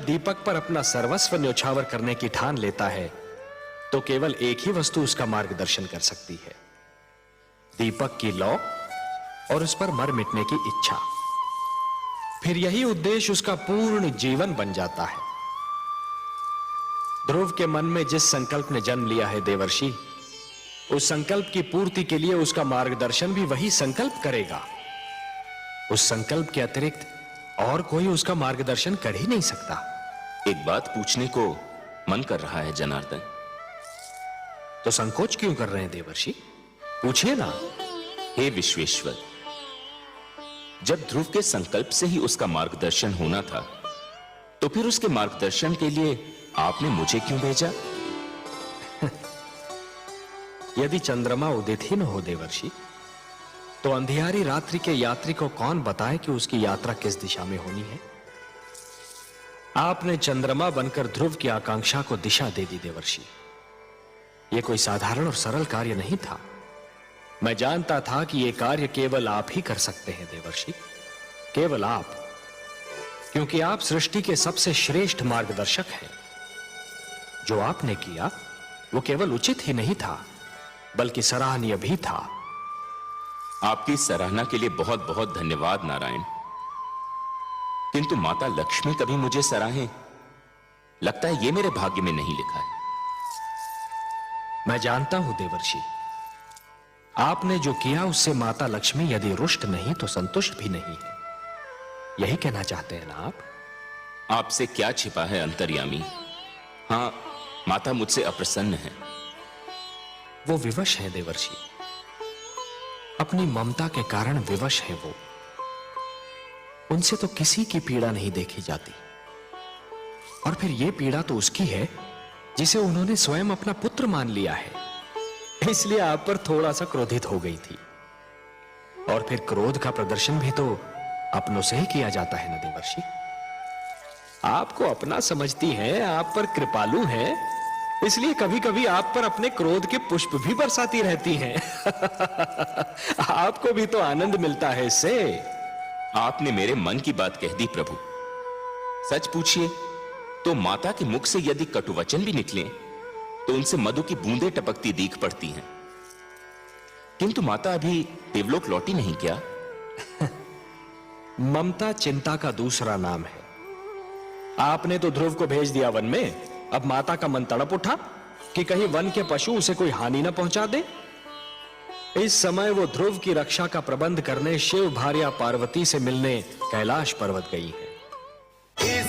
जब दीपक पर अपना सर्वस्व न्योछावर करने की ठान लेता है तो केवल एक ही वस्तु उसका मार्गदर्शन कर सकती है, दीपक की लौ और उस पर मर मिटने की इच्छा। फिर यही उद्देश्य उसका पूर्ण जीवन बन जाता है। ध्रुव के मन में जिस संकल्प ने जन्म लिया है देवर्षि, उस संकल्प की पूर्ति के लिए उसका मार्गदर्शन भी वही संकल्प करेगा। उस संकल्प के अतिरिक्त और कोई उसका मार्गदर्शन कर ही नहीं सकता। एक बात पूछने को मन कर रहा है जनार्दन। तो संकोच क्यों कर रहे हैं देवर्षि? पूछिए ना। हे विश्वेश्वर, जब ध्रुव के संकल्प से ही उसका मार्गदर्शन होना था, तो फिर उसके मार्गदर्शन के लिए आपने मुझे क्यों भेजा? यदि चंद्रमा उदित ही न हो देवर्षि, तो अंधियारी रात्रि के यात्री को कौन बताए कि उसकी यात्रा किस दिशा में होनी है? आपने चंद्रमा बनकर ध्रुव की आकांक्षा को दिशा दे दी देवर्षि। यह कोई साधारण और सरल कार्य नहीं था। मैं जानता था कि यह कार्य केवल आप ही कर सकते हैं देवर्षि, केवल आप, क्योंकि आप सृष्टि के सबसे श्रेष्ठ मार्गदर्शक हैं। जो आपने किया वो केवल उचित ही नहीं था, बल्कि सराहनीय भी था। आपकी सराहना के लिए बहुत बहुत धन्यवाद नारायण। किंतु माता लक्ष्मी कभी मुझे सराहें, लगता है ये मेरे भाग्य में नहीं लिखा है। मैं जानता हूं देवर्षि, आपने जो किया उससे माता लक्ष्मी यदि रुष्ट नहीं तो संतुष्ट भी नहीं है। यही कहना चाहते हैं ना आप? आपसे क्या छिपा है अंतर्यामी। हां, माता मुझसे अप्रसन्न है। वो विवश है देवर्षि, अपनी ममता के कारण विवश है वो। उनसे तो किसी की पीड़ा नहीं देखी जाती, और फिर यह पीड़ा तो उसकी है जिसे उन्होंने स्वयं अपना पुत्र मान लिया है। इसलिए आप पर थोड़ा सा क्रोधित हो गई थी। और फिर क्रोध का प्रदर्शन भी तो अपनों से ही किया जाता है ना देवर्षि। आपको अपना समझती हैं, आप पर कृपालु हैं, इसलिए कभी कभी आप पर अपने क्रोध के पुष्प भी बरसाती रहती हैं। आपको भी तो आनंद मिलता है इससे। आपने मेरे मन की बात कह दी प्रभु। सच पूछिए तो माता के मुख से यदि कटुवचन भी निकले तो उनसे मधु की बूंदें टपकती दीख पड़ती हैं। किंतु माता अभी देवलोक लौटी नहीं क्या? ममता चिंता का दूसरा नाम है। आपने तो ध्रुव को भेज दिया वन में, अब माता का मन तड़प उठा कि कहीं वन के पशु उसे कोई हानि न पहुंचा दे। इस समय वो ध्रुव की रक्षा का प्रबंध करने शिव भार्या पार्वती से मिलने कैलाश पर्वत गई है।